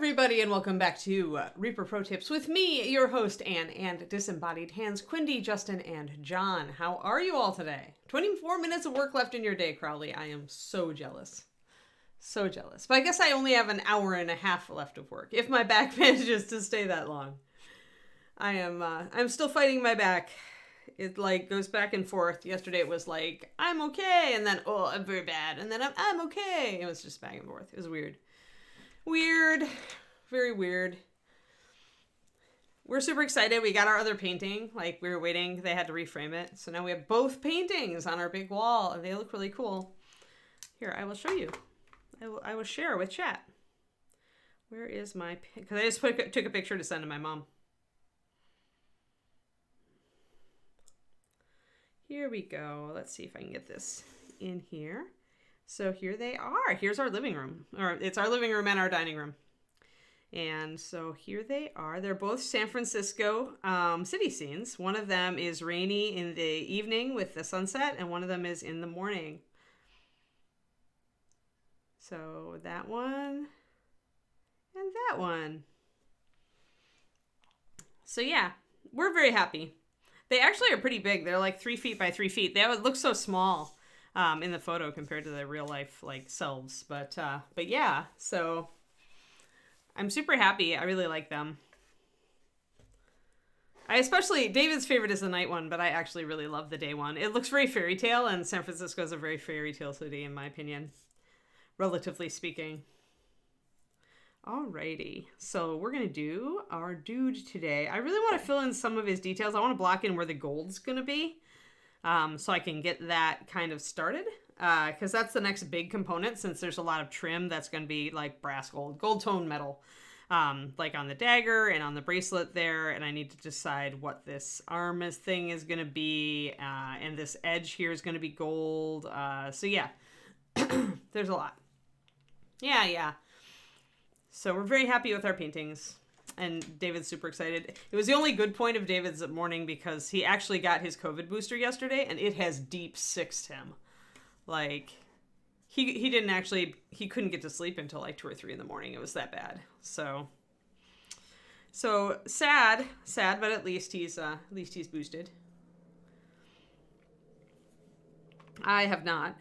everybody, and welcome back to Reaper Pro Tips with me, your host, Anne, and Disembodied Hands, Quindy, Justin, and John. How are you all today? 24 minutes of work left in your day, Crowley. I am so jealous. So jealous. But I guess I only have an hour and a half left of work, if my back manages to stay that long. I'm still fighting my back. It goes back and forth. Yesterday it was like, I'm okay, and then, oh, I'm very bad, and then I'm okay. It was just back and forth. It was weird. Weird. Very weird. We're super excited. We got our other painting. We were waiting. They had to reframe it. So now we have both paintings on our big wall, and they look really cool. Here, I will show you. I will share with chat. Where is my... Because I just took a picture to send to my mom. Here we go. Let's see if I can get this in here. So here they are. Here's our living room. Or it's our living room and our dining room. And so here they are. They're both San Francisco city scenes. One of them is rainy in the evening with the sunset, and one of them is in the morning. So that one and that one. So yeah, we're very happy. They actually are pretty big. They're like 3 feet by 3 feet. They look so small in the photo compared to the real life selves. But yeah, so I'm super happy. I really like them. David's favorite is the night one, but I actually really love the day one. It looks very fairy tale, and San Francisco is a very fairy tale city in my opinion, relatively speaking. Alrighty, so we're going to do our dude today. I really want to fill in some of his details. I want to block in where the gold's going to be, so I can get that kind of started, because that's the next big component, since there's a lot of trim that's going to be like brass gold tone metal, like on the dagger and on the bracelet there, and I need to decide what this arm thing is going to be, and this edge here is going to be gold, so yeah, there's a lot. Yeah. So we're very happy with our paintings, and David's super excited. It was the only good point of David's morning because he actually got his COVID booster yesterday, and it has deep sixed him. He couldn't get to sleep until 2 or 3 in the morning. It was that bad. So sad, but at least he's boosted. I have not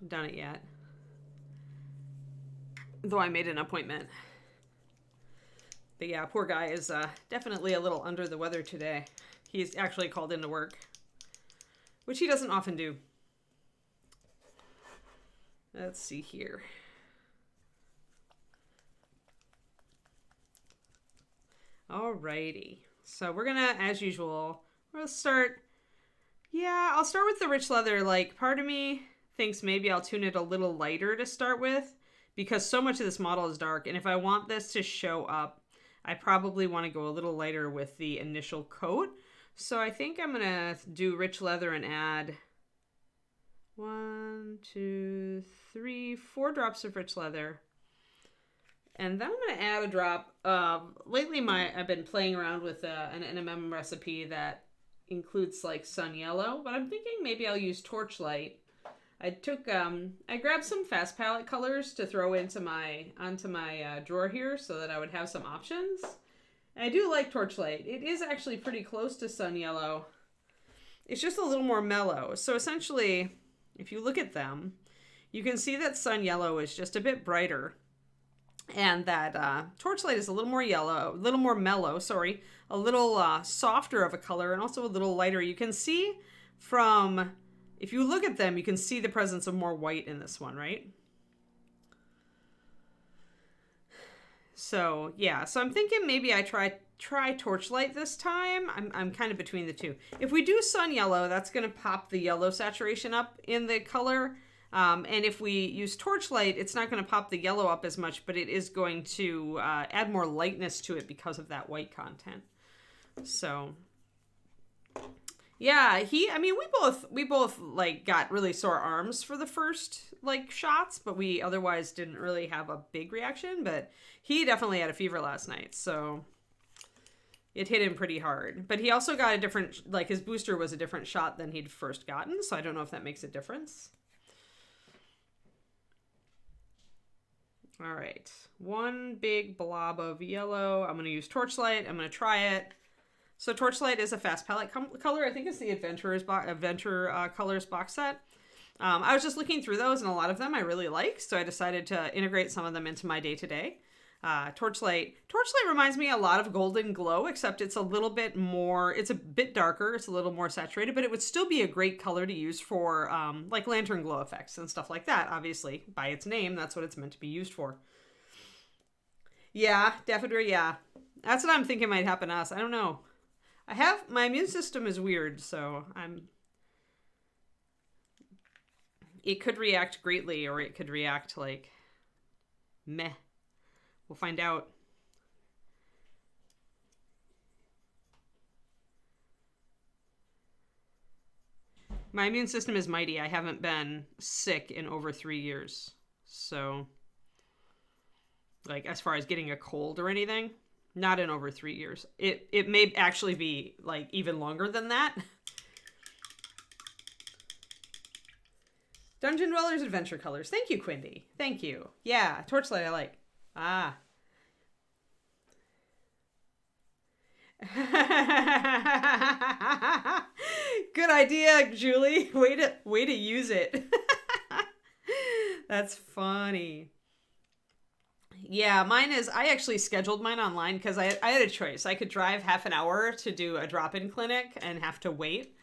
done it yet, though I made an appointment. But yeah, poor guy is definitely a little under the weather today. He's actually called into work, which he doesn't often do. Let's see here. Alrighty. So we're gonna, as usual, I'll start with the rich leather. Part of me thinks maybe I'll tune it a little lighter to start with, because so much of this model is dark, and if I want this to show up, I probably want to go a little lighter with the initial coat. So I think I'm going to do rich leather and add 1, 2, 3, 4 drops of rich leather. And then I'm going to add a drop. Lately I've been playing around with an NMM recipe that includes sun yellow, but I'm thinking maybe I'll use Torchlight. I grabbed some fast palette colors to throw onto my drawer here so that I would have some options. And I do like Torchlight. It is actually pretty close to Sun Yellow. It's just a little more mellow. So essentially, if you look at them, you can see that Sun Yellow is just a bit brighter, and that Torchlight is a little more mellow, a little softer of a color, and also a little lighter. You can see if you look at them, you can see the presence of more white in this one, right? So yeah, so I'm thinking maybe I try Torchlight this time. I'm kind of between the two. If we do Sun Yellow, that's going to pop the yellow saturation up in the color. And if we use Torchlight, it's not going to pop the yellow up as much, but it is going to add more lightness to it because of that white content. So yeah, we both got really sore arms for the first shots, but we otherwise didn't really have a big reaction. But he definitely had a fever last night, so it hit him pretty hard. But he also got a different, his booster was a different shot than he'd first gotten, so I don't know if that makes a difference. All right. One big blob of yellow. I'm going to use Torchlight. I'm going to try it. So Torchlight is a fast palette color. I think it's the Adventure Colors box set. I was just looking through those, and a lot of them I really like, so I decided to integrate some of them into my day-to-day. Torchlight reminds me a lot of Golden Glow, except it's a little bit more, it's a bit darker, it's a little more saturated, but it would still be a great color to use for like lantern glow effects and stuff like that. Obviously, by its name, that's what it's meant to be used for. Yeah, definitely, yeah. That's what I'm thinking might happen to us. I don't know. My immune system is weird, so it could react greatly, or it could react like meh. We'll find out. My immune system is mighty. I haven't been sick in over 3 years. So, like, as far as getting a cold or anything, not in over 3 years. It may actually be, like, even longer than that. Dungeon Dwellers Adventure Colors. Thank you, Quindy. Thank you. Yeah, Torchlight I like. Ah. Good idea, Julie. Way to use it. That's funny. Yeah, mine is, I actually scheduled mine online because I had a choice. I could drive half an hour to do a drop-in clinic and have to wait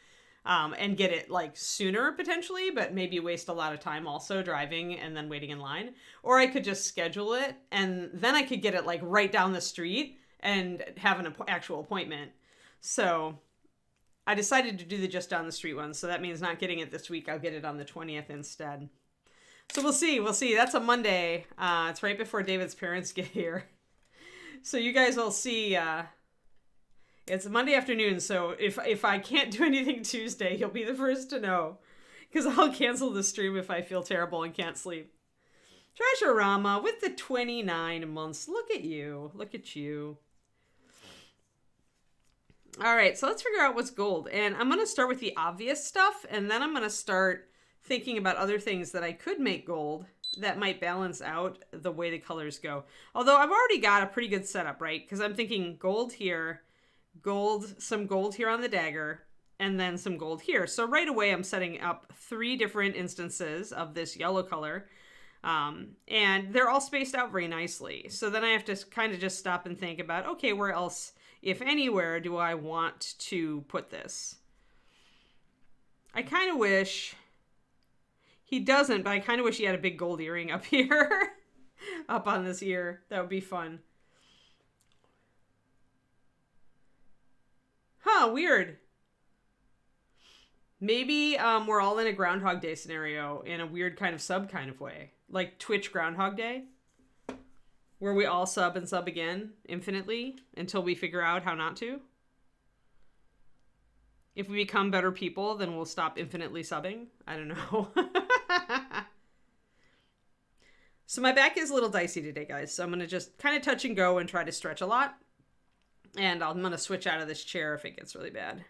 and get it like sooner potentially, but maybe waste a lot of time also driving and then waiting in line. Or I could just schedule it and then I could get it like right down the street and have an actual appointment. So I decided to do the just down the street one. So that means not getting it this week. I'll get it on the 20th instead. So we'll see. We'll see. That's a Monday. It's right before David's parents get here. So you guys will see. It's a Monday afternoon. So if I can't do anything Tuesday, you'll be the first to know. Because I'll cancel the stream if I feel terrible and can't sleep. Treasure-rama with the 29 months. Look at you. Look at you. All right. So let's figure out what's gold. And I'm going to start with the obvious stuff. And then I'm going to start thinking about other things that I could make gold that might balance out the way the colors go. Although I've already got a pretty good setup, right? Because I'm thinking gold here, some gold here on the dagger, and then some gold here. So right away I'm setting up 3 different instances of this yellow color. And they're all spaced out very nicely. So then I have to kind of just stop and think about, okay, where else, if anywhere, do I want to put this? I kind of wish... He doesn't, but I kind of wish he had a big gold earring up here. Up on this ear. That would be fun. Huh, weird. Maybe we're all in a Groundhog Day scenario in a weird kind of way. Like Twitch Groundhog Day. Where we all sub and sub again infinitely until we figure out how not to. If we become better people, then we'll stop infinitely subbing. I don't know. So my back is a little dicey today, guys. So I'm going to just kind of touch and go and try to stretch a lot. And I'm going to switch out of this chair if it gets really bad.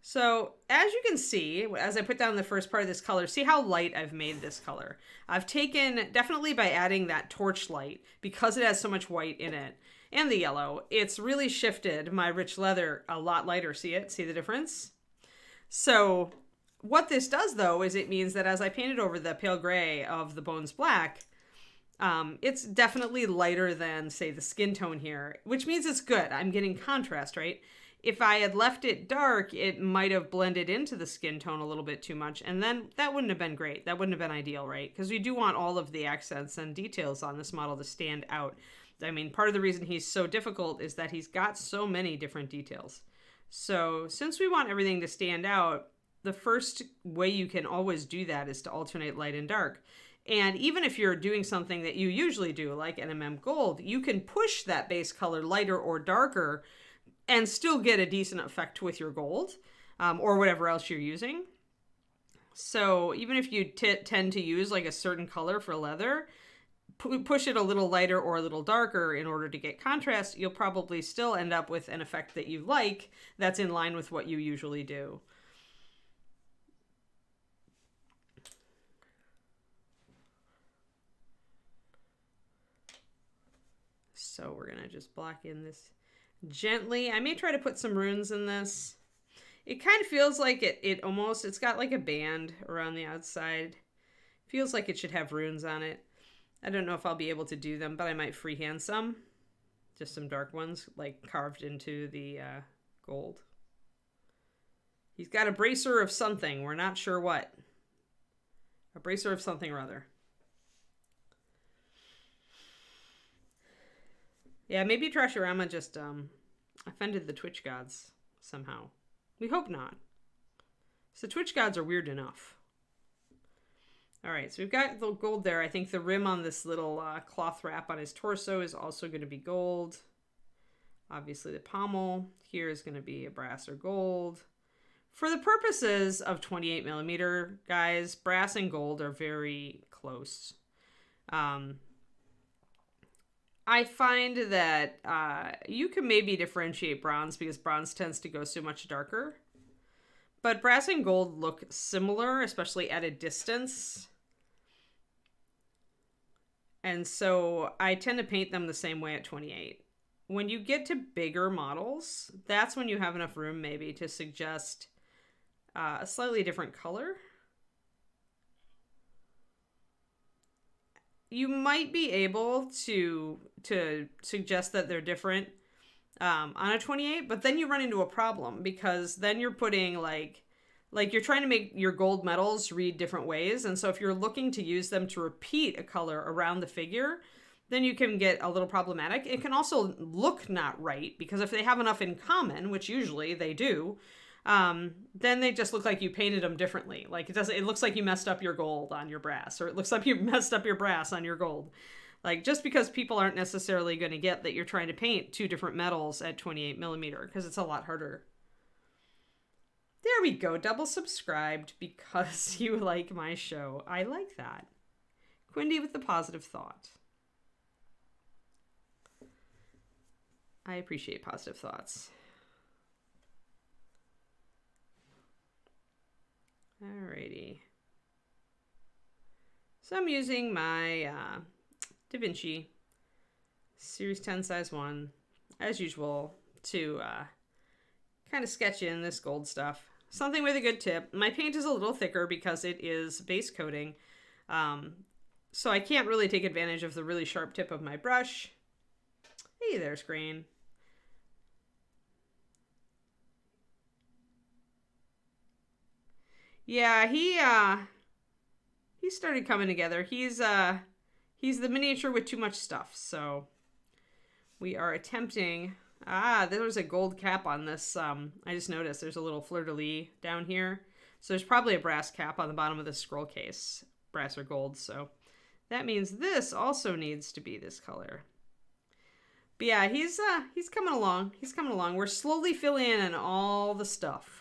So as you can see, as I put down the first part of this color, see how light I've made this color. I've taken, definitely by adding that Torchlight, because it has so much white in it, and the yellow, it's really shifted my rich leather a lot lighter. See it? See the difference? So what this does, though, is it means that as I painted over the pale gray of the Bones Black, it's definitely lighter than, say, the skin tone here, which means it's good. I'm getting contrast, right? If I had left it dark, it might have blended into the skin tone a little bit too much, and then that wouldn't have been great. That wouldn't have been ideal, right? Because we do want all of the accents and details on this model to stand out. I mean, part of the reason he's so difficult is that he's got so many different details. So since we want everything to stand out, the first way you can always do that is to alternate light and dark. And even if you're doing something that you usually do, like NMM Gold, you can push that base color lighter or darker and still get a decent effect with your gold or whatever else you're using. So even if you tend to use like a certain color for leather, push it a little lighter or a little darker in order to get contrast, you'll probably still end up with an effect that you like that's in line with what you usually do. So we're going to just block in this gently. I may try to put some runes in this. It kind of feels like it's got like a band around the outside. Feels like it should have runes on it. I don't know if I'll be able to do them, but I might freehand some. Just some dark ones, like carved into the gold. He's got a bracer of something. We're not sure what. A bracer of something or other. Yeah, maybe Trashorama just offended the Twitch gods somehow. We hope not. So Twitch gods are weird enough. All right, so we've got the gold there. I think the rim on this little cloth wrap on his torso is also going to be gold. Obviously the pommel here is going to be a brass or gold. For the purposes of 28 millimeter, guys, brass and gold are very close. I find that you can maybe differentiate bronze because bronze tends to go so much darker. But brass and gold look similar, especially at a distance. And so I tend to paint them the same way at 28. When you get to bigger models, that's when you have enough room maybe to suggest a slightly different color. You might be able to suggest that they're different on a 28, but then you run into a problem because then you're putting like you're trying to make your gold metals read different ways. And so if you're looking to use them to repeat a color around the figure, then you can get a little problematic. It can also look not right because if they have enough in common, which usually they do, then they just look like you painted them differently. Like it looks like you messed up your gold on your brass, or it looks like you messed up your brass on your gold. Like just because people aren't necessarily going to get that you're trying to paint two different metals at 28 millimeter because it's a lot harder. There we go. Double subscribed because you like my show. I like that. Quindy with the positive thought. I appreciate positive thoughts. Alrighty. So I'm using my Da Vinci Series 10 size 1, as usual, to kind of sketch in this gold stuff. Something with a good tip. My paint is a little thicker because it is base coating. So I can't really take advantage of the really sharp tip of my brush. Hey there, screen. Yeah, he started coming together. He's the miniature with too much stuff. So we are attempting. There was a gold cap on this. I just noticed there's a little fleur-de-lis down here. So there's probably a brass cap on the bottom of this scroll case, brass or gold. So that means this also needs to be this color. But yeah, he's coming along. He's coming along. We're slowly filling in all the stuff.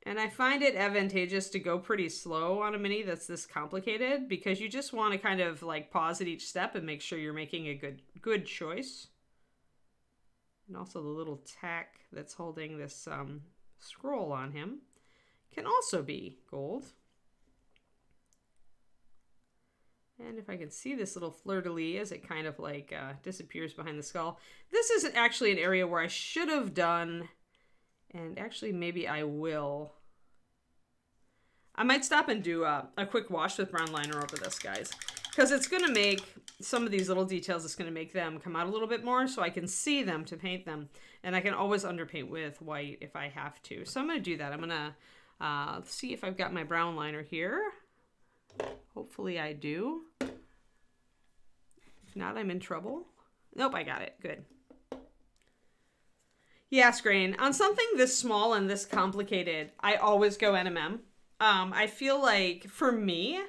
And I find it advantageous to go pretty slow on a mini that's this complicated because you just want to kind of like pause at each step and make sure you're making a good choice. And also the little tack that's holding this scroll on him can also be gold. And if I can see this little fleur-de-lis as it kind of like disappears behind the skull. This is actually an area where I should have done, and actually maybe I will. I might stop and do a quick wash with brown liner over this, guys. Because it's going to make some of these little details, it's going to make them come out a little bit more so I can see them to paint them. And I can always underpaint with white if I have to. So I'm going to do that. I'm going to see if I've got my brown liner here. Hopefully I do. If not, I'm in trouble. Nope, I got it. Good. Yeah, Scrain. On something this small and this complicated, I always go NMM. I feel like, for me,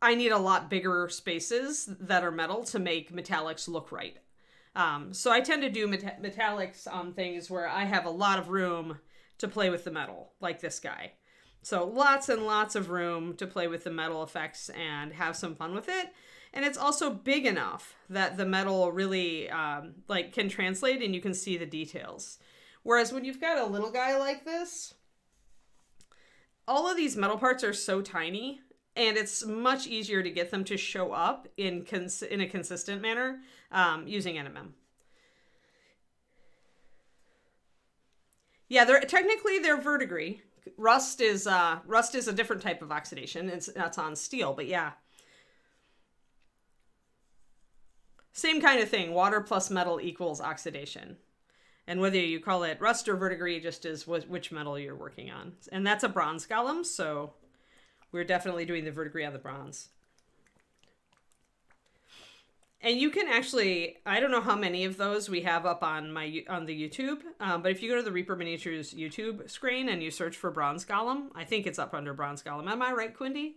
I need a lot bigger spaces that are metal to make metallics look right. So I tend to do metallics on things where I have a lot of room to play with the metal, like this guy. So lots and lots of room to play with the metal effects and have some fun with it. And it's also big enough that the metal really can translate and you can see the details. Whereas when you've got a little guy like this, all of these metal parts are so tiny and it's much easier to get them to show up in a consistent manner using NMM. Yeah, they're verdigris. Rust is a different type of oxidation. That's on steel, but yeah. Same kind of thing. Water plus metal equals oxidation. And whether you call it rust or verdigris just is which metal you're working on. And that's a bronze golem, so we're definitely doing the verdigris on the bronze. And you can actually, I don't know how many of those we have up on the YouTube, but if you go to the Reaper Miniatures YouTube screen and you search for bronze golem, I think it's up under bronze golem. Am I right, Quindy?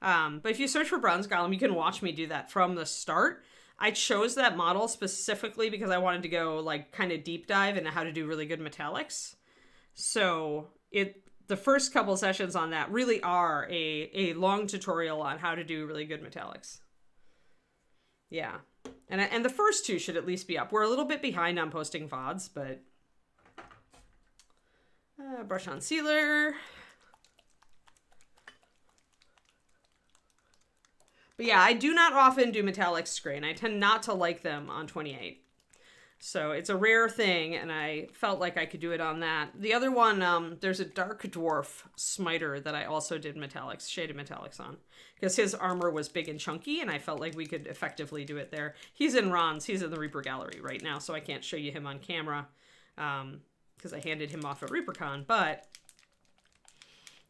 But if you search for bronze golem, you can watch me do that from the start. I chose that model specifically because I wanted to go like kind of deep dive into how to do really good metallics. So the first couple sessions on that really are a long tutorial on how to do really good metallics. Yeah. And the first two should at least be up. We're a little bit behind on posting VODs, but brush on sealer. But yeah, I do not often do metallics grain. I tend not to like them on 28. So it's a rare thing, and I felt like I could do it on that. The other one, there's a Dark Dwarf Smiter that I also did metallics, shaded metallics on. Because his armor was big and chunky, and I felt like we could effectively do it there. He's in Ron's. He's in the Reaper Gallery right now, so I can't show you him on camera. Because I handed him off at ReaperCon, but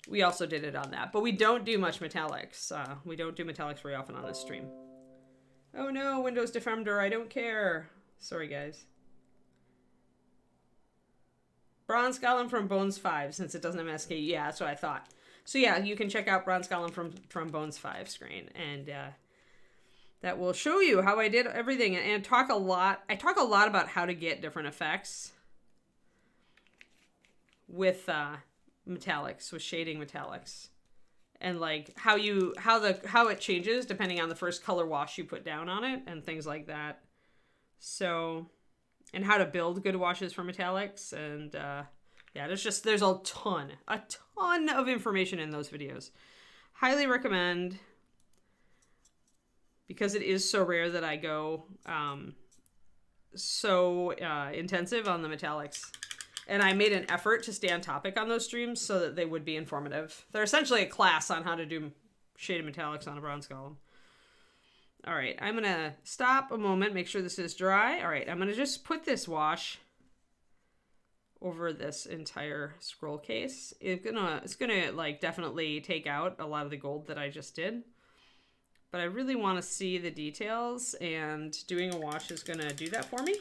we also did it on that. But we don't do much metallics. We don't do metallics very often on this stream. Oh no, Windows Defender, I don't care. Sorry, guys. Bronze Golem from Bones 5, since it doesn't have an SKU. Yeah, that's what I thought. So yeah, you can check out Bronze Golem from Bones 5 screen, and that will show you how I did everything. And I talk a lot about how to get different effects with metallics, with shading metallics, and like how it changes depending on the first color wash you put down on it and things like that. So, and how to build good washes for metallics, and yeah, there's a ton of information in those videos. Highly recommend, because it is so rare that I go so intensive on the metallics. And I made an effort to stay on topic on those streams so that they would be informative. They're essentially a class on how to do shaded metallics on a bronze golem. All right, I'm going to stop a moment, make sure this is dry. All right, I'm going to just put this wash over this entire scroll case. It's gonna like definitely take out a lot of the gold that I just did. But I really want to see the details, and doing a wash is going to do that for me.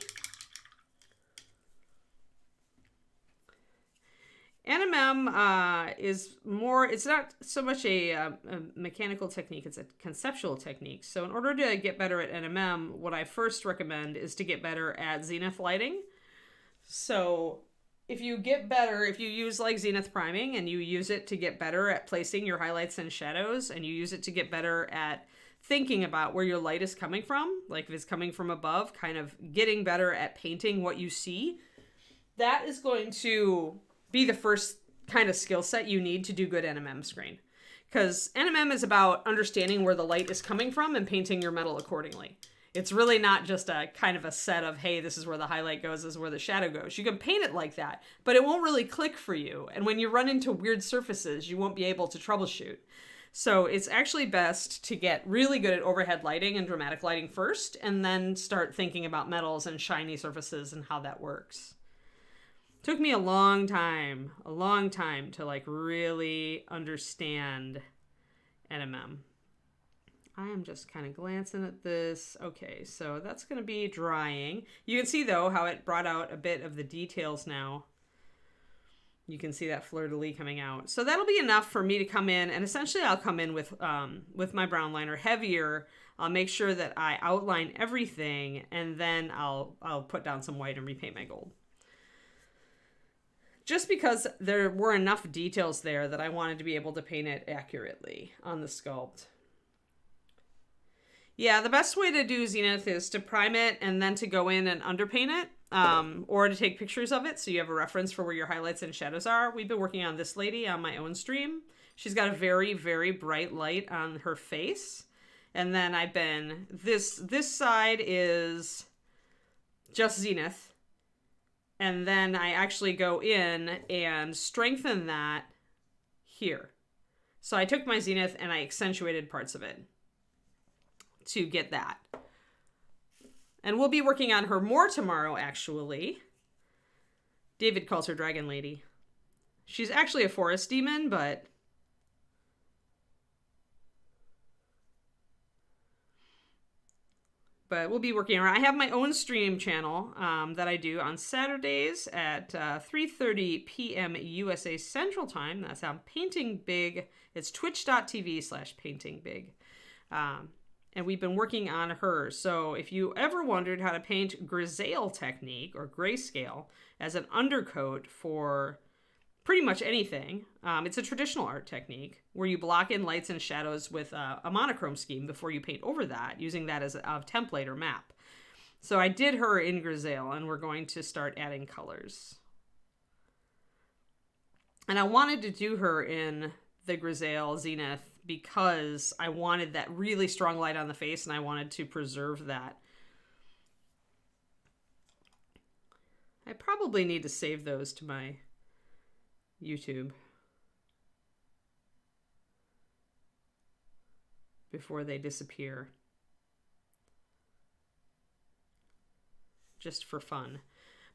NMM is more, it's not so much a mechanical technique, it's a conceptual technique. So in order to get better at NMM, what I first recommend is to get better at zenith lighting. So if you use like zenith priming and you use it to get better at placing your highlights and shadows, and you use it to get better at thinking about where your light is coming from, like if it's coming from above, kind of getting better at painting what you see, that is going to be the first kind of skill set you need to do good NMM screen. Because NMM is about understanding where the light is coming from and painting your metal accordingly. It's really not just a kind of a set of, hey, this is where the highlight goes, this is where the shadow goes. You can paint it like that, but it won't really click for you. And when you run into weird surfaces, you won't be able to troubleshoot. So it's actually best to get really good at overhead lighting and dramatic lighting first, and then start thinking about metals and shiny surfaces and how that works. Took me a long time to like really understand NMM. I am just kind of glancing at this. Okay, so that's going to be drying. You can see though how it brought out a bit of the details now. You can see that fleur-de-lis coming out. So that'll be enough for me to come in, and essentially I'll come in with my brown liner heavier. I'll make sure that I outline everything, and then I'll put down some white and repaint my gold. Just because there were enough details there that I wanted to be able to paint it accurately on the sculpt. Yeah, the best way to do zenith is to prime it and then to go in and underpaint it, or to take pictures of it so you have a reference for where your highlights and shadows are. We've been working on this lady on my own stream. She's got a very, very bright light on her face. And then I've been, this side is just Zenith. And then I actually go in and strengthen that here. So I took my Zenith and I accentuated parts of it to get that. And we'll be working on her more tomorrow, actually. David calls her Dragon Lady. She's actually a forest demon, but... we'll be working on her. I have my own stream channel that I do on Saturdays at 3:30 p.m. USA Central Time. That's on Painting Big. It's twitch.tv/paintingbig. And we've been working on her. So if you ever wondered how to paint Grisaille technique or grayscale as an undercoat for pretty much anything, it's a traditional art technique where you block in lights and shadows with a monochrome scheme before you paint over that, using that as a template or map. So I did her in Grisaille, and we're going to start adding colors. And I wanted to do her in the Grisaille Zenith because I wanted that really strong light on the face, and I wanted to preserve that. I probably need to save those to my YouTube before they disappear, just for fun.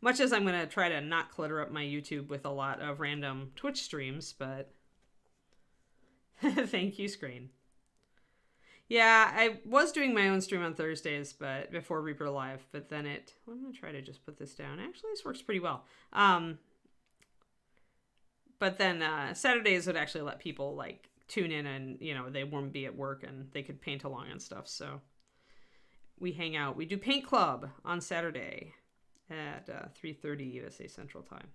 Much as I'm going to try to not clutter up my YouTube with a lot of random Twitch streams, but thank you, Screen. Yeah, I was doing my own stream on Thursdays, but before Reaper Live, but then I'm going to try to just put this down. Actually, this works pretty well. But then Saturdays would actually let people like tune in and, they wouldn't be at work and they could paint along and stuff. So we hang out. We do Paint Club on Saturday at 3:30 USA Central Time.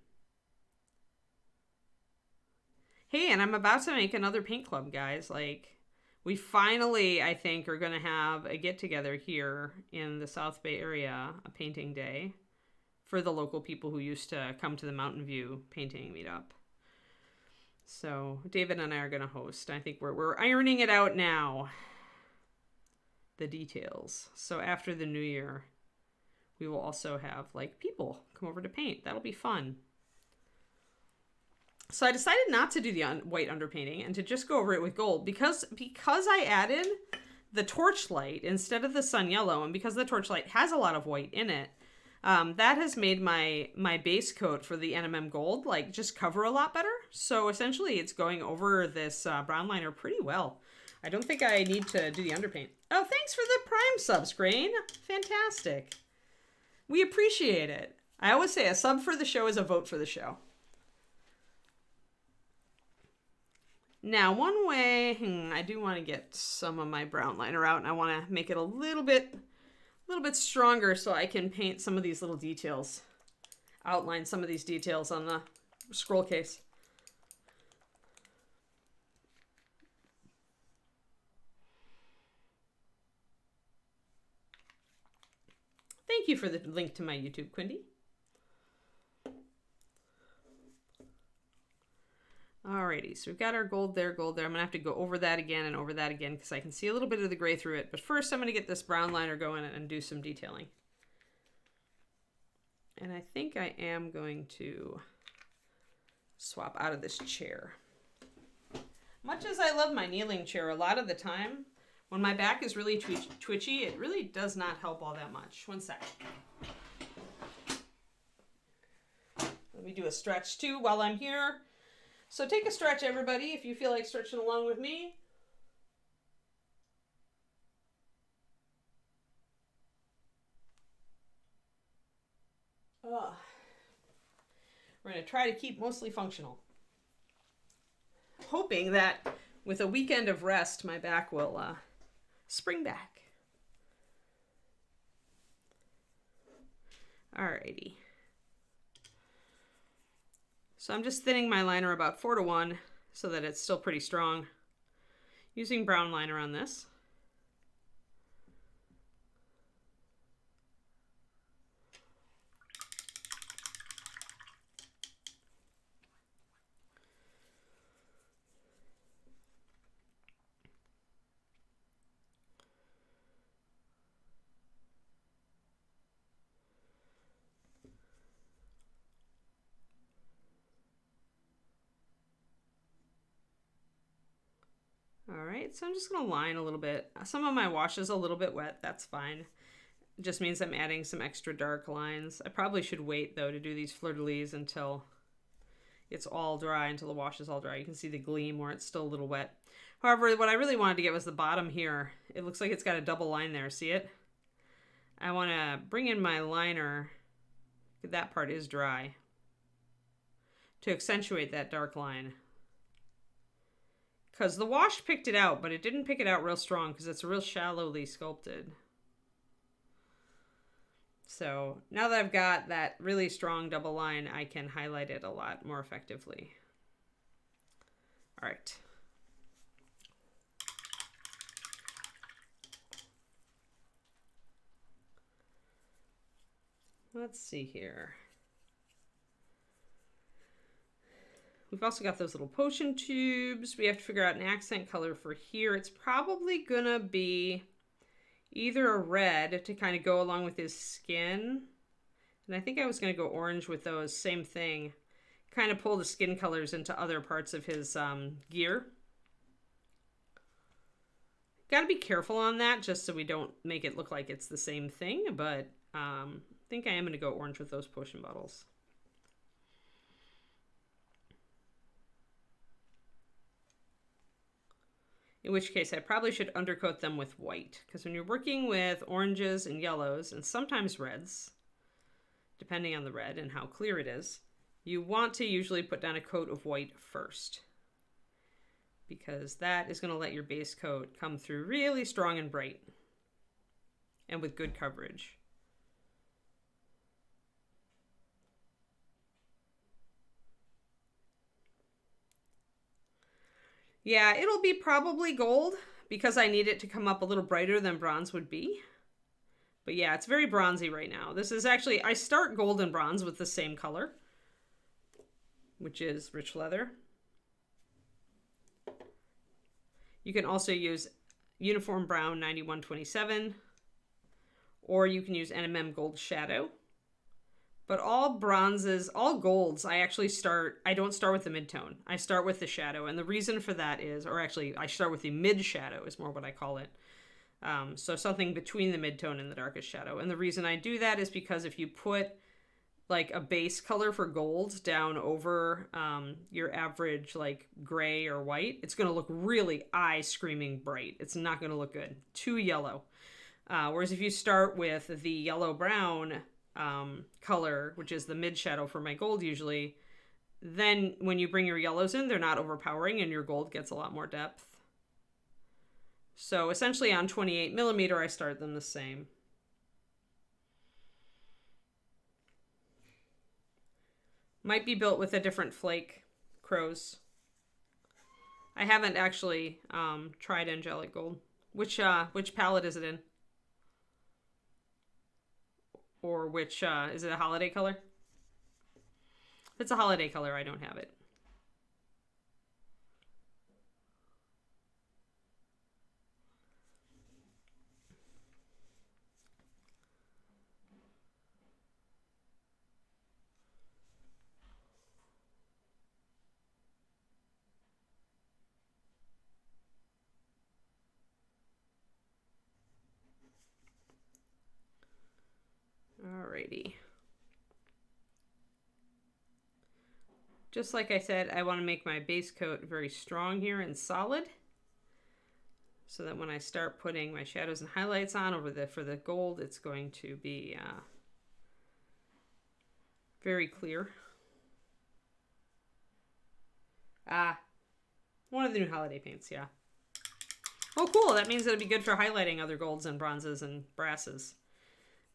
Hey, and I'm about to make another Paint Club, guys. Like, we finally, I think, are going to have a get-together here in the South Bay area, a painting day, for the local people who used to come to the Mountain View painting meetup. So David and I are going to host. I think we're ironing it out now, the details. So after the new year, we will also have like people come over to paint. That'll be fun. So I decided not to do the white underpainting and to just go over it with gold because I added the Torchlight instead of the Sun Yellow, and because the Torchlight has a lot of white in it, that has made my base coat for the NMM Gold like just cover a lot better. So essentially it's going over this brown liner pretty well. I don't think I need to do the underpaint. Oh, thanks for the Prime sub, Screen. Fantastic. We appreciate it. I always say a sub for the show is a vote for the show. Now, one way, I do want to get some of my brown liner out, and I want to make it a little bit stronger so I can paint some of these little details, outline some of these details on the scroll case. Thank you for the link to my YouTube, Quindy. Alrighty, so we've got our gold there, gold there. I'm going to have to go over that again and over that again because I can see a little bit of the gray through it. But first I'm going to get this brown liner going and do some detailing. And I think I am going to swap out of this chair. Much as I love my kneeling chair, a lot of the time when my back is really twitchy, it really does not help all that much. One sec. Let me do a stretch too while I'm here. So take a stretch, everybody, if you feel like stretching along with me. We're going to try to keep mostly functional. Hoping that with a weekend of rest, my back will spring back. Alrighty. So I'm just thinning my liner about 4:1 so that it's still pretty strong. Using brown liner on this. All right, so I'm just gonna line a little bit. Some of my wash is a little bit wet, that's fine. It just means I'm adding some extra dark lines. I probably should wait though to do these fleur-de-lis until it's all dry, until the wash is all dry. You can see the gleam where it's still a little wet. However, what I really wanted to get was the bottom here. It looks like it's got a double line there, see it? I wanna bring in my liner, that part is dry, to accentuate that dark line. Because the wash picked it out, but it didn't pick it out real strong because it's real shallowly sculpted. So now that I've got that really strong double line, I can highlight it a lot more effectively. All right. Let's see here. We've also got those little potion tubes. We have to figure out an accent color for here. It's probably gonna be either a red to kind of go along with his skin. And I think I was gonna go orange with those, same thing. Kind of pull the skin colors into other parts of his gear. Gotta be careful on that just so we don't make it look like it's the same thing, but I think I am gonna go orange with those potion bottles. In which case I probably should undercoat them with white, because when you're working with oranges and yellows and sometimes reds, depending on the red and how clear it is, you want to usually put down a coat of white first, because that is going to let your base coat come through really strong and bright and with good coverage. Yeah, it'll be probably gold because I need it to come up a little brighter than bronze would be. But yeah, it's very bronzy right now. This is actually, I start gold and bronze with the same color, which is rich leather. You can also use Uniform Brown 9127, or you can use NMM Gold Shadow. But all bronzes, all golds, I don't start with the mid-tone. I start with the shadow. And the reason for that is, or actually I start with the mid-shadow is more what I call it. So something between the mid-tone and the darkest shadow. And the reason I do that is because if you put like a base color for gold down over your average like gray or white, it's going to look really eye-screaming bright. It's not going to look good. Too yellow. Whereas if you start with the yellow-brown color, which is the mid shadow for my gold usually, then when you bring your yellows in, they're not overpowering and your gold gets a lot more depth. So essentially on 28mm, I start them the same. Might be built with a different flake crows. I haven't actually tried angelic gold. Which palette is it in? Or which, is it a holiday color? If it's a holiday color, I don't have it. Alrighty. Just like I said, I want to make my base coat very strong here and solid, so that when I start putting my shadows and highlights on for the gold, it's going to be very clear. One of the new holiday paints, yeah. Oh, cool. That means it'll be good for highlighting other golds and bronzes and brasses.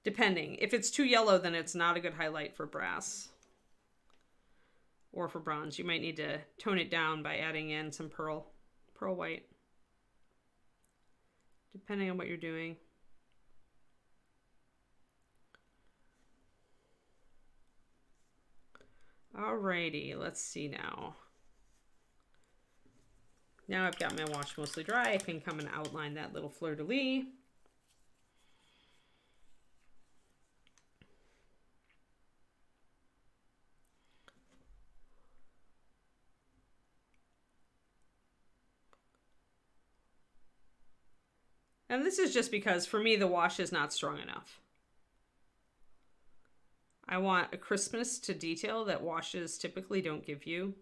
Depending. If it's too yellow, then it's not a good highlight for brass. Or for bronze. You might need to tone it down by adding in some pearl white. Depending on what you're doing. Alrighty, let's see now. Now I've got my wash mostly dry, I can come and outline that little fleur-de-lis. And this is just because for me the wash is not strong enough. I want a crispness to detail that washes typically don't give you.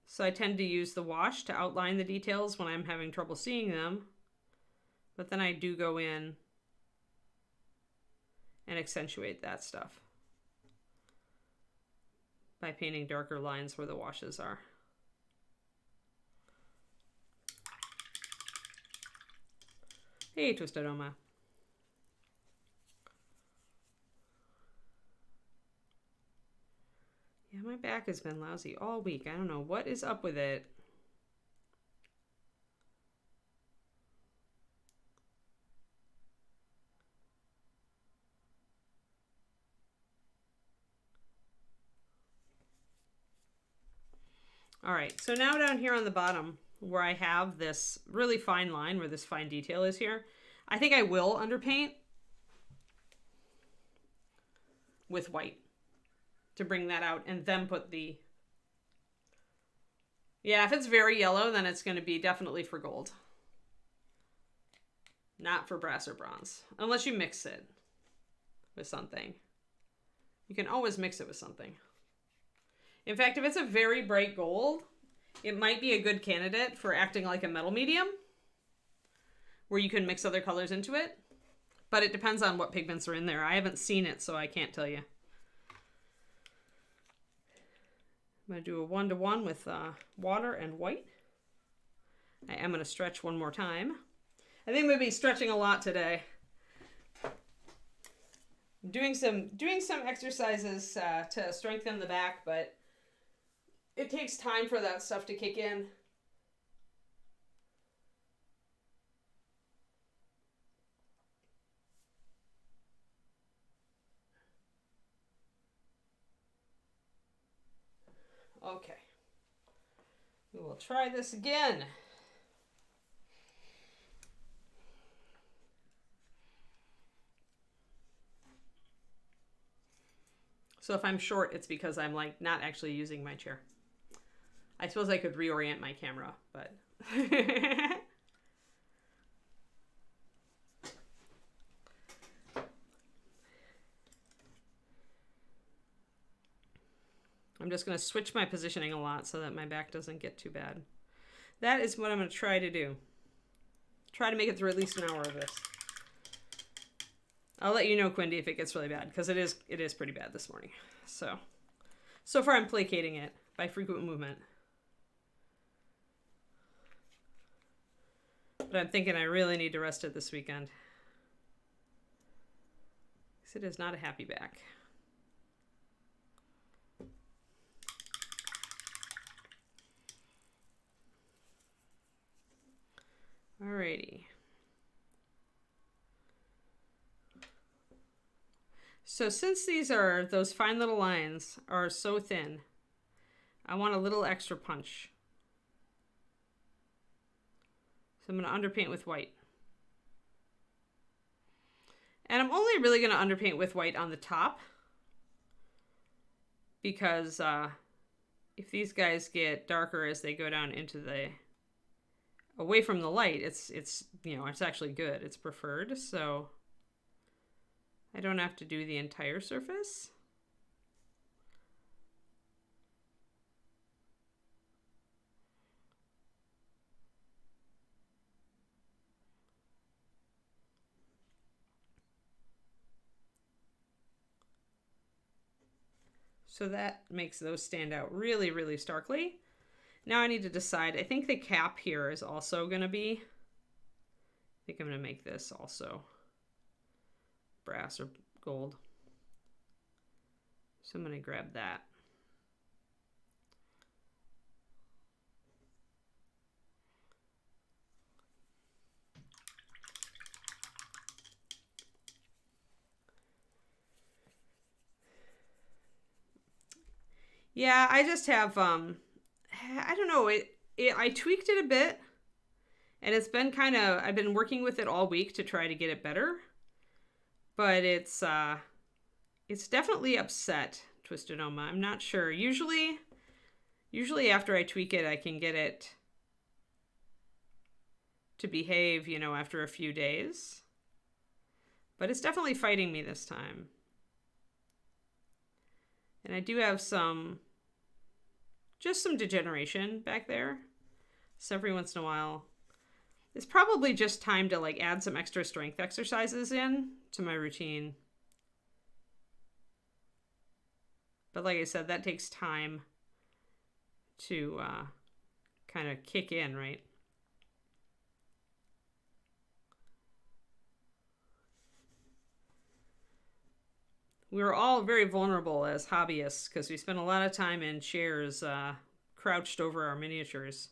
So I tend to use the wash to outline the details when I'm having trouble seeing them. But then I do go in and accentuate that stuff by painting darker lines where the washes are. Hey, Twisted Oma. Yeah, my back has been lousy all week. I don't know what is up with it. All right, so now down here on the bottom where I have this really fine line where this fine detail is here, I think I will underpaint with white to bring that out and then put the... Yeah, if it's very yellow, then it's going to be definitely for gold. Not for brass or bronze. Unless you mix it with something. You can always mix it with something. In fact, if it's a very bright gold, it might be a good candidate for acting like a metal medium, where you can mix other colors into it. But it depends on what pigments are in there. I haven't seen it, so I can't tell you. I'm going to do a 1-to-1 with water and white. I am going to stretch one more time. I think we'll be stretching a lot today. Doing some exercises to strengthen the back, but it takes time for that stuff to kick in. Okay. We will try this again. So if I'm short, it's because I'm like not actually using my chair. I suppose I could reorient my camera, but I'm just going to switch my positioning a lot so that my back doesn't get too bad. That is what I'm going to try to do. Try to make it through at least an hour of this. I'll let you know, Quindy, if it gets really bad, because it is pretty bad this morning. So far I'm placating it by frequent movement. But I'm thinking I really need to rest it this weekend. Because it is not a happy back. Alrighty. So since those fine little lines are so thin, I want a little extra punch. So I'm going to underpaint with white. And I'm only really going to underpaint with white on the top. Because if these guys get darker as they go down into away from the light, it's actually good. It's preferred, so I don't have to do the entire surface. So that makes those stand out really, really starkly. Now I need to decide. I think the cap here is also going to be... I think I'm going to make this also brass or gold. So I'm going to grab that. Yeah, I just have, I don't know, I tweaked it a bit, and it's been I've been working with it all week to try to get it better, but it's definitely upset, Twisted Oma. I'm not sure. Usually after I tweak it, I can get it to behave, you know, after a few days. But it's definitely fighting me this time. And I do have just some degeneration back there. So every once in a while, it's probably just time to like add some extra strength exercises in to my routine. But like I said, that takes time to kind of kick in, right? We were all very vulnerable as hobbyists because we spent a lot of time in chairs crouched over our miniatures.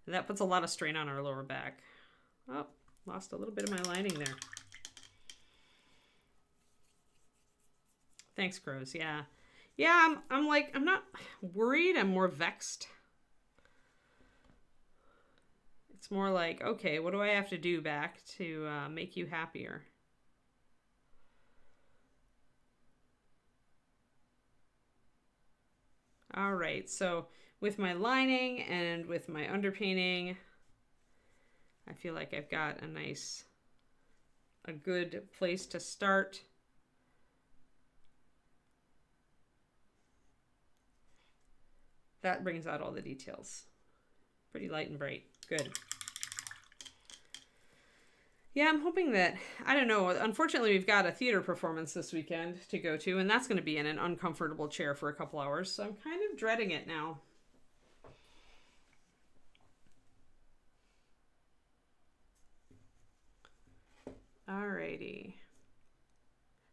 And that puts a lot of strain on our lower back. Oh, lost a little bit of my lining there. Thanks, Crows. Yeah. Yeah, I'm not worried. I'm more vexed. It's more like, okay, what do I have to do back to make you happier? All right, so with my lining and with my underpainting, I feel like I've got a good place to start. That brings out all the details. Pretty light and bright. Good. Yeah, I'm hoping that, I don't know, unfortunately we've got a theater performance this weekend to go to, and that's going to be in an uncomfortable chair for a couple hours, so I'm kind of dreading it now. Alrighty.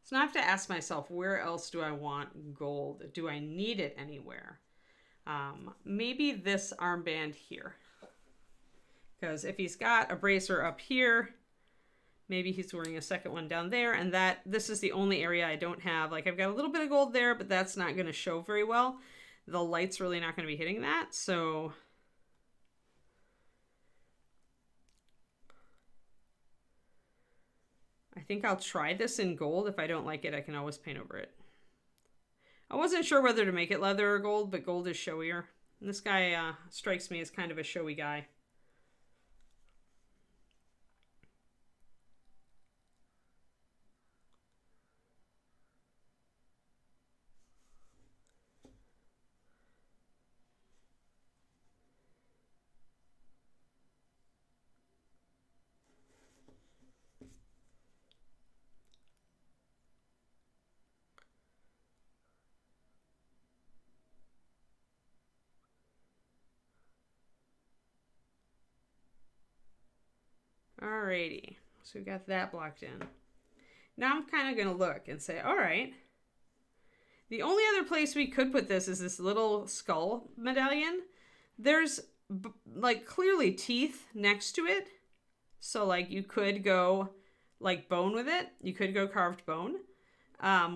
So now I have to ask myself, where else do I want gold? Do I need it anywhere? Maybe this armband here. Because if he's got a bracer up here, maybe he's wearing a second one down there, and this is the only area I don't have. Like, I've got a little bit of gold there, but that's not going to show very well. The light's really not going to be hitting that, so I think I'll try this in gold. If I don't like it, I can always paint over it. I wasn't sure whether to make it leather or gold, but gold is showier. And this guy strikes me as kind of a showy guy. Alrighty, so we got that blocked in. Now I'm kind of going to look and say, all right, the only other place we could put this is this little skull medallion. There's like clearly teeth next to it. So like you could go like bone with it. You could go carved bone,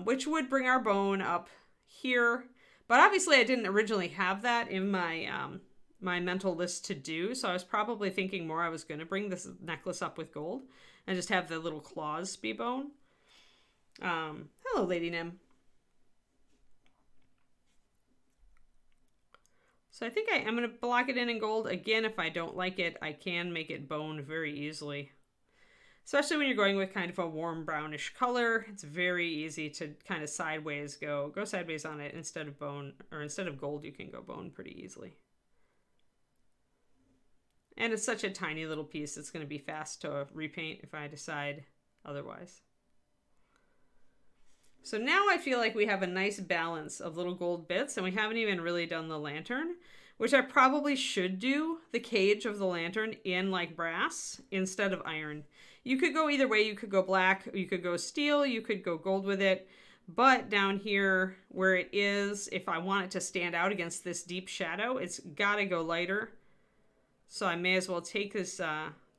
which would bring our bone up here. But obviously I didn't originally have that in my my mental list to do. So I was probably thinking more I was going to bring this necklace up with gold and just have the little claws be bone. Hello, Lady Nim. So I think I'm going to block it in gold. Again, if I don't like it, I can make it bone very easily. Especially when you're going with kind of a warm brownish color. It's very easy to kind of sideways go sideways on it. Instead of bone, or instead of gold, you can go bone pretty easily. And it's such a tiny little piece, it's going to be fast to repaint if I decide otherwise. So now I feel like we have a nice balance of little gold bits, and we haven't even really done the lantern, which I probably should do the cage of the lantern in like brass instead of iron. You could go either way. You could go black, you could go steel, you could go gold with it. But down here where it is, if I want it to stand out against this deep shadow, it's got to go lighter. So I may as well take this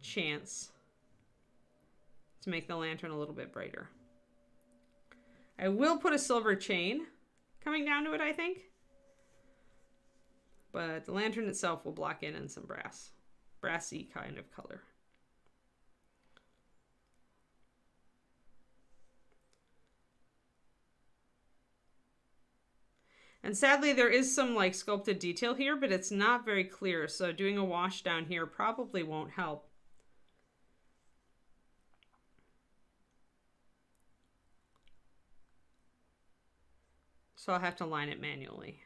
chance to make the lantern a little bit brighter. I will put a silver chain coming down to it, I think. But the lantern itself will block in some brassy kind of color. And sadly, there is some like sculpted detail here, but it's not very clear. So doing a wash down here probably won't help. So I'll have to line it manually.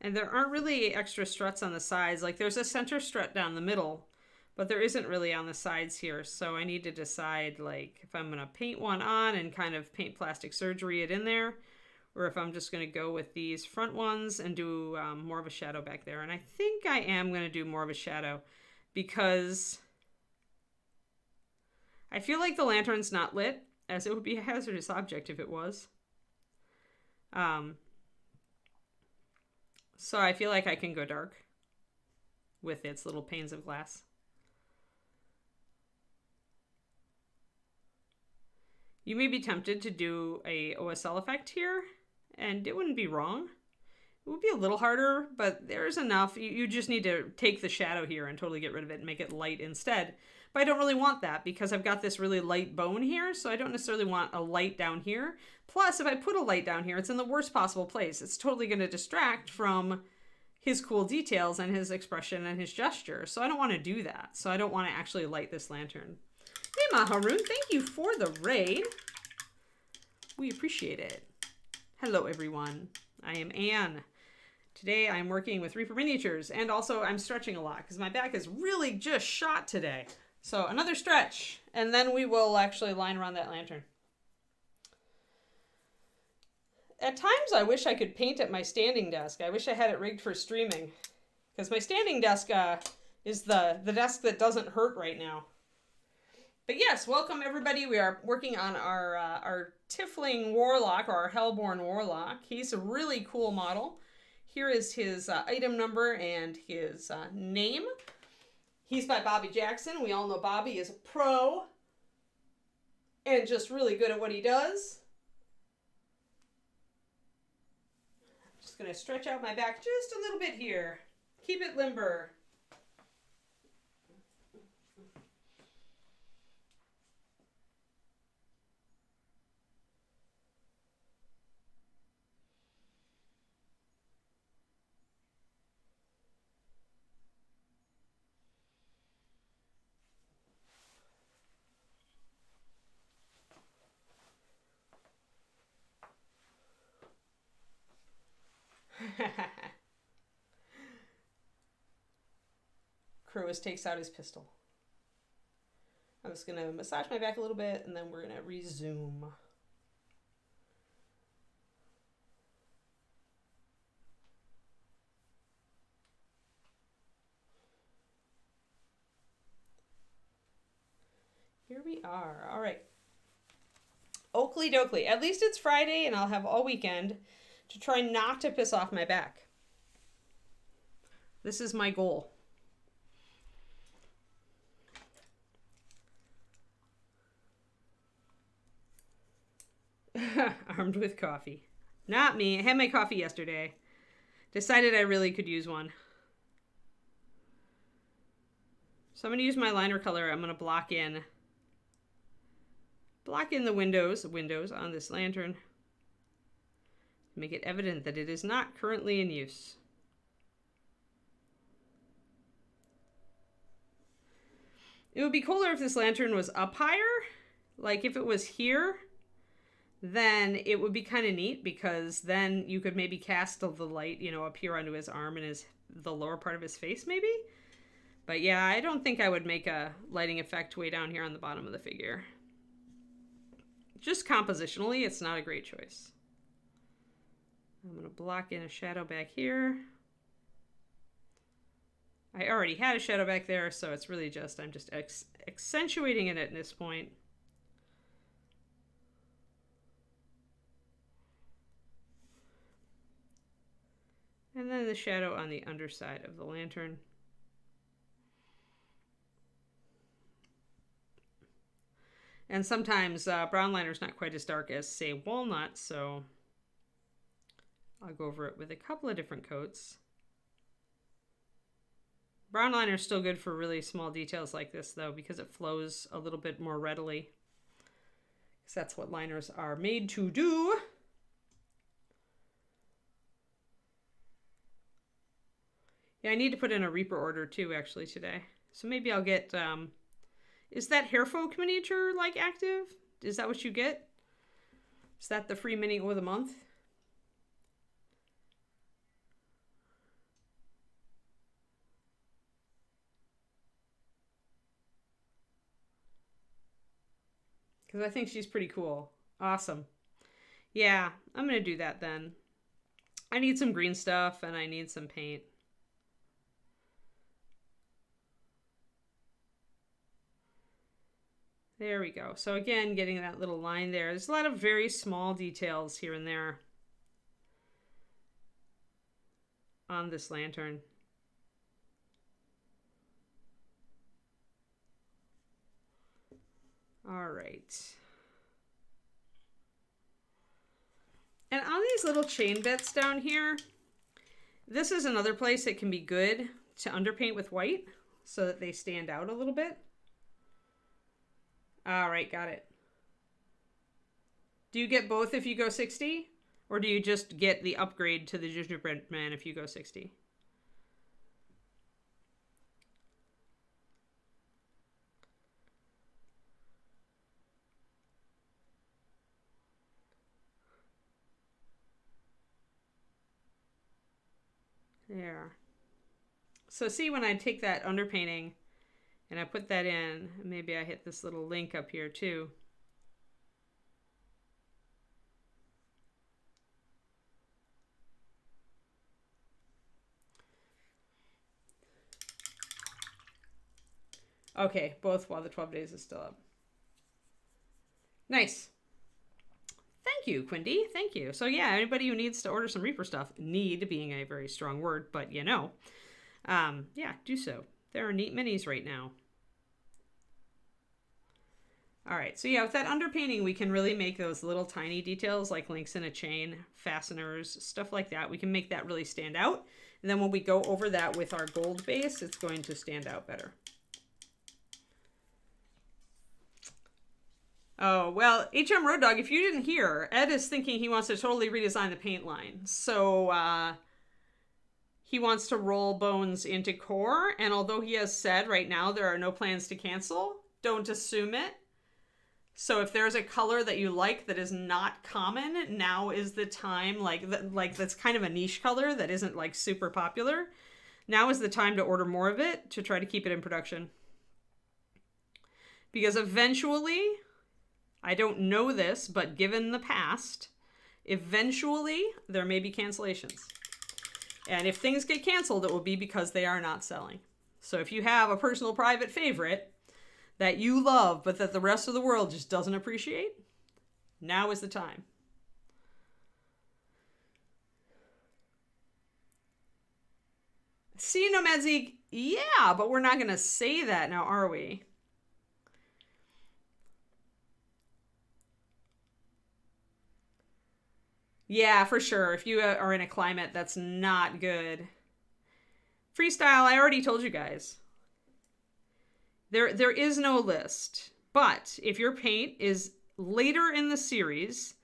And there aren't really extra struts on the sides. Like there's a center strut down the middle, but there isn't really on the sides here. So I need to decide like if I'm going to paint one on and kind of paint plastic surgery it in there, or if I'm just going to go with these front ones and do more of a shadow back there. And I think I am going to do more of a shadow because I feel like the lantern's not lit, as it would be a hazardous object if it was. So I feel like I can go dark with its little panes of glass. You may be tempted to do a OSL effect here, and it wouldn't be wrong. It would be a little harder, but there's enough. You just need to take the shadow here and totally get rid of it and make it light instead. But I don't really want that because I've got this really light bone here, so I don't necessarily want a light down here. Plus, if I put a light down here, it's in the worst possible place. It's totally going to distract from his cool details and his expression and his gesture. So I don't want to do that. So I don't want to actually light this lantern. Hey, Maharoon, thank you for the raid. We appreciate it. Hello, everyone. I am Anne. Today I'm working with Reaper Miniatures, and also I'm stretching a lot because my back is really just shot today. So another stretch, and then we will actually line around that lantern. At times I wish I could paint at my standing desk. I wish I had it rigged for streaming, because my standing desk is the desk that doesn't hurt right now. But yes, welcome everybody. We are working on our Tiefling Warlock, or our Hellborn Warlock. He's a really cool model. Here is his item number and his name. He's by Bobby Jackson. We all know Bobby is a pro and just really good at what he does. I'm just going to stretch out my back just a little bit here. Keep it limber. Crowis takes out his pistol. I'm just going to massage my back a little bit, and then we're going to resume. Here we are. All right. Oakley dokley. At least it's Friday, and I'll have all weekend to try not to piss off my back. This is my goal. Armed with coffee. Not me. I had my coffee yesterday. Decided I really could use one. So I'm going to use my liner color. I'm going to block in the windows on this lantern. Make it evident that it is not currently in use. It would be cooler if this lantern was up higher. Like if it was here, then it would be kind of neat, because then you could maybe cast the light, you know, up here onto his arm and the lower part of his face maybe. But yeah, I don't think I would make a lighting effect way down here on the bottom of the figure. Just compositionally, it's not a great choice. I'm going to block in a shadow back here. I already had a shadow back there, so it's really just, I'm just accentuating it at this point. And then the shadow on the underside of the lantern. And sometimes brown liner is not quite as dark as, say, walnut, so I'll go over it with a couple of different coats. Brown liner is still good for really small details like this, though, because it flows a little bit more readily. Because that's what liners are made to do. Yeah, I need to put in a Reaper order, too, actually, today. So maybe I'll get Is that hair folk miniature like active? Is that what you get? Is that the free mini of the month? Because I think she's pretty cool. Awesome. Yeah, I'm going to do that then. I need some green stuff and I need some paint. There we go. So again, getting that little line there. There's a lot of very small details here and there on this lantern. All right. And on these little chain bits down here, this is another place it can be good to underpaint with white so that they stand out a little bit. All right, got it. Do you get both if you go 60? Or do you just get the upgrade to the gingerbread man if you go 60? There. So see, when I take that underpainting and I put that in, maybe I hit this little link up here too. Okay, both while the 12 days is still up. Nice. Thank you, Quindy. Thank you. So yeah, anybody who needs to order some Reaper stuff, need being a very strong word, but you know, yeah, do so. There are neat minis right now. All right, so yeah, with that underpainting, we can really make those little tiny details like links in a chain, fasteners, stuff like that. We can make that really stand out. And then when we go over that with our gold base, it's going to stand out better. Oh, well, HM Road Dog, if you didn't hear, Ed is thinking he wants to totally redesign the paint line. So he wants to roll Bones into core. And although he has said right now there are no plans to cancel, don't assume it. So if there's a color that you like that is not common, now is the time, like that's kind of a niche color that isn't like super popular. Now is the time to order more of it to try to keep it in production. Because eventually, I don't know this, but given the past, eventually there may be cancellations. And if things get canceled, it will be because they are not selling. So if you have a personal private favorite that you love, but that the rest of the world just doesn't appreciate, now is the time. See, Nomad Zeke, yeah, but we're not going to say that now, are we? Yeah, for sure. If you are in a climate that's not good. Freestyle, I already told you guys. There is no list. But if your paint is later in the series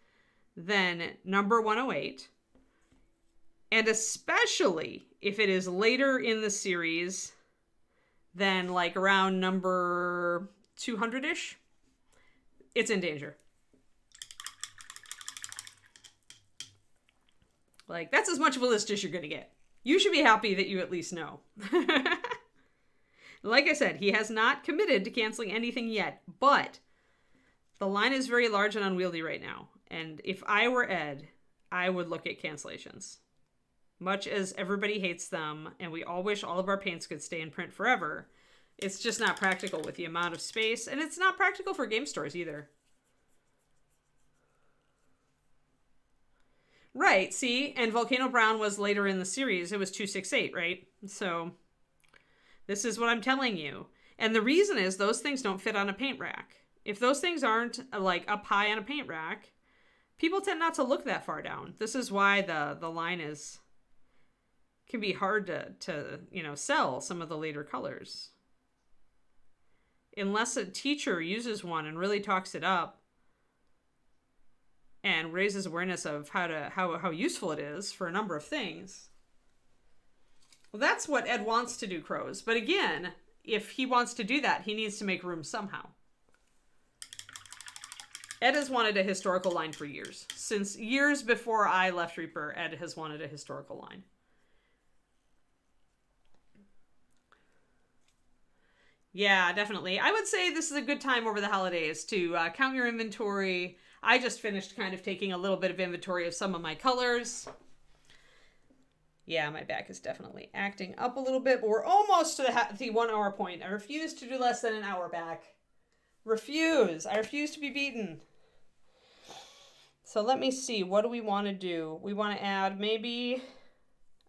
than number 108, and especially if it is later in the series than like around number 200-ish, it's in danger. Like, that's as much of a list as you're going to get. You should be happy that you at least know. Like I said, he has not committed to canceling anything yet, but the line is very large and unwieldy right now. And if I were Ed, I would look at cancellations. Much as everybody hates them, and we all wish all of our paints could stay in print forever, it's just not practical with the amount of space, and it's not practical for game stores either. Right, see? And Volcano Brown was later in the series. It was 268, right? So this is what I'm telling you. And the reason is those things don't fit on a paint rack. If those things aren't like up high on a paint rack, people tend not to look that far down. This is why the line can be hard to sell some of the later colors. Unless a teacher uses one and really talks it up and raises awareness of how useful it is for a number of things. Well, that's what Ed wants to do, Crows. But again, if he wants to do that, he needs to make room somehow. Ed has wanted a historical line for years. Since years before I left Reaper, Ed has wanted a historical line. Yeah, definitely. I would say this is a good time over the holidays to count your inventory. I just finished kind of taking a little bit of inventory of some of my colors. Yeah, my back is definitely acting up a little bit, but we're almost to the 1 hour point. I refuse to do less than an hour back. Refuse. I refuse to be beaten. So let me see. What do we want to do? We want to add maybe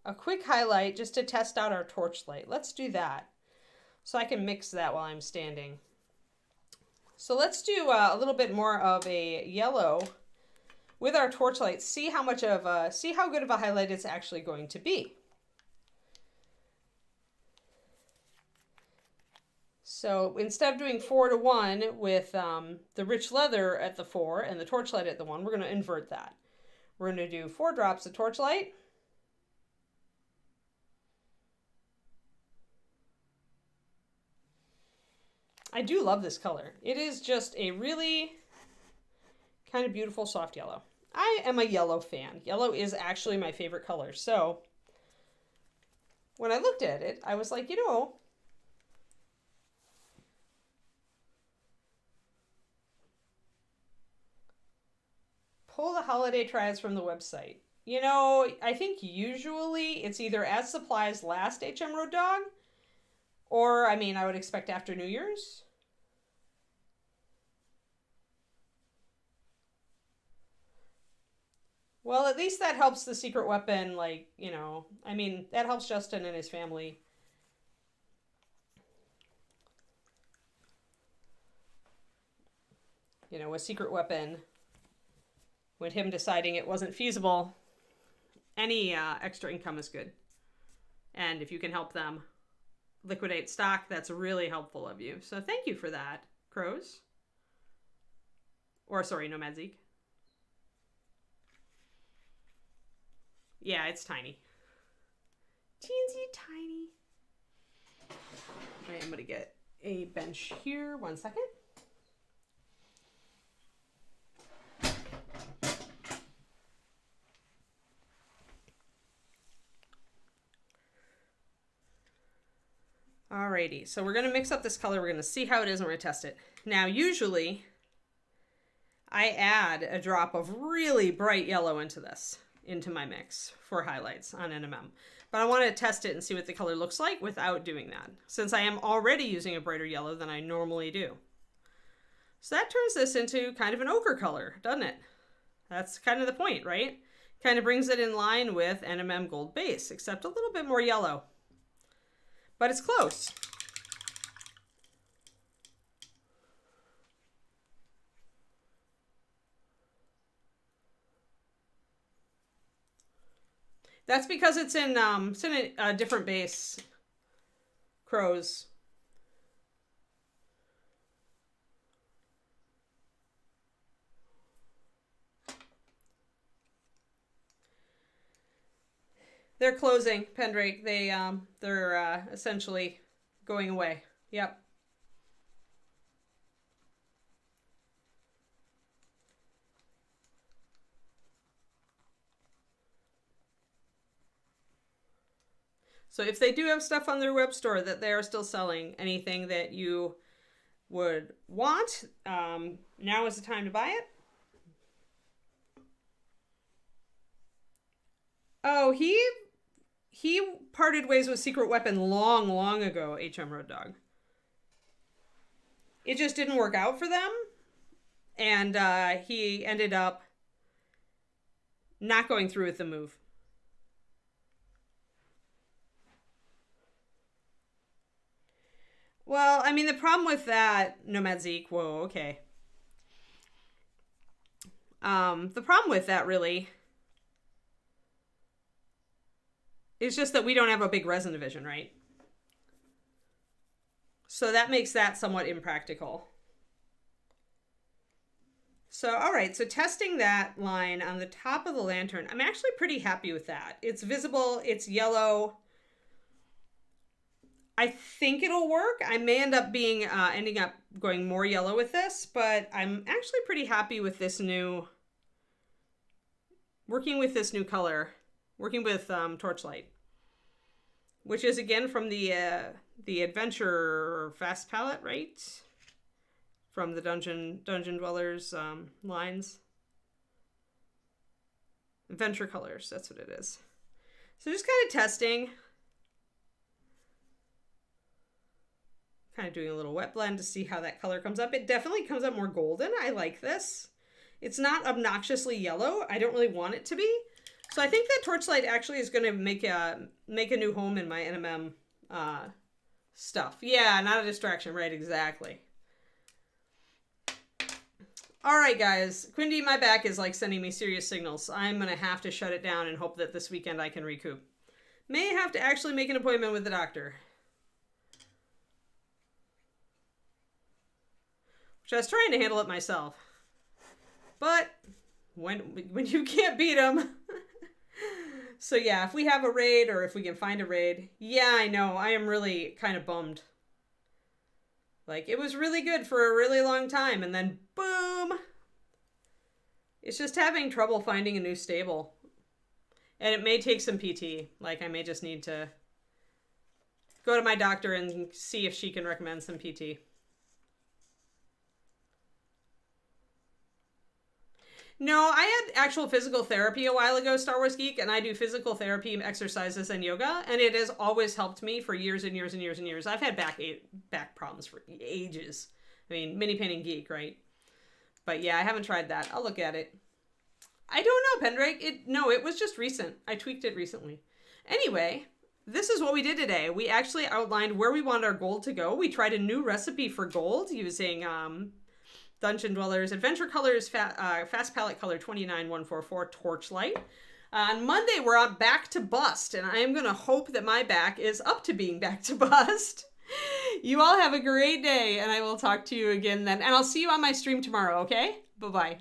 a quick highlight just to test out our Torchlight. Let's do that. So I can mix that while I'm standing. So let's do a little bit more of a yellow with our Torchlight. See how much of see how good of a highlight it's actually going to be. So instead of doing 4 to 1 with the rich leather at the 4 and the Torchlight at the 1, we're going to invert that. We're going to do 4 drops of Torchlight. I do love this color. It is just a really kind of beautiful soft yellow. I am a yellow fan. Yellow is actually my favorite color. So when I looked at it, I was like, you know, pull the holiday triads from the website. You know, I think usually it's either as supplies last HM Road Dog, or, I mean, I would expect after New Year's. Well, at least that helps the secret weapon, like, you know, I mean, that helps Justin and his family. You know, a secret weapon, with him deciding it wasn't feasible, any extra income is good. And if you can help them liquidate stock, that's really helpful of you. So thank you for that, Crows. Or, sorry, Nomad Zeke. Yeah, it's tiny. Teensy tiny. I am going to get a bench here. 1 second. Alrighty, so we're going to mix up this color. We're going to see how it is and we're going to test it. Now, usually, I add a drop of really bright yellow into my mix for highlights on NMM. But I want to test it and see what the color looks like without doing that, since I am already using a brighter yellow than I normally do. So that turns this into kind of an ochre color, doesn't it? That's kind of the point, right? Kind of brings it in line with NMM Gold Base, except a little bit more yellow. But it's close. That's because it's in a different base. Crows. They're closing, Pendrake. They're essentially going away. Yep. So if they do have stuff on their web store that they are still selling, anything that you would want, now is the time to buy it. Oh, he parted ways with Secret Weapon long ago, HM Road Dog. It just didn't work out for them, and he ended up not going through with the move. Well, I mean, the problem with that, Nomad Zeke, whoa, okay. The problem with that, really, is just that we don't have a big resin division, right? So that makes that somewhat impractical. So, all right, so testing that line on the top of the lantern, I'm actually pretty happy with that. It's visible, it's yellow. I think it'll work. I may end up ending up going more yellow with this, but I'm actually pretty happy with this working with this new color, working with Torchlight, which is again from the Adventure Fast palette, right? From the Dungeon Dwellers lines. Adventure colors, that's what it is. So just kind of testing. Kind of doing a little wet blend to see how that color comes up. It definitely comes up more golden. I like this. It's not obnoxiously yellow. I don't really want it to be. So I think that Torchlight actually is going to make a new home in my NMM stuff. Yeah, not a distraction. Right, exactly. All right, guys. Quindy, my back is like sending me serious signals. I'm going to have to shut it down and hope that this weekend I can recoup. May have to actually make an appointment with the doctor. Which I was trying to handle it myself. But when you can't beat them. So yeah, if we have a raid or if we can find a raid. Yeah, I know. I am really kind of bummed. Like, it was really good for a really long time. And then, boom. It's just having trouble finding a new stable. And it may take some PT. Like, I may just need to go to my doctor and see if she can recommend some PT. No, I had actual physical therapy a while ago, Star Wars Geek, and I do physical therapy, exercises, and yoga, and it has always helped me for years and years and years and years. I've had back problems for ages. I mean, mini painting geek, right? But yeah, I haven't tried that. I'll look at it. I don't know, Pendrake. No, it was just recent. I tweaked it recently. Anyway, this is what we did today. We actually outlined where we want our gold to go. We tried a new recipe for gold using Dungeon Dwellers Adventure Colors Fast Palette Color 29144 Torchlight. On Monday, we're back to bust, and I am going to hope that my back is up to being back to bust. You all have a great day, and I will talk to you again then. And I'll see you on my stream tomorrow, okay? Bye-bye.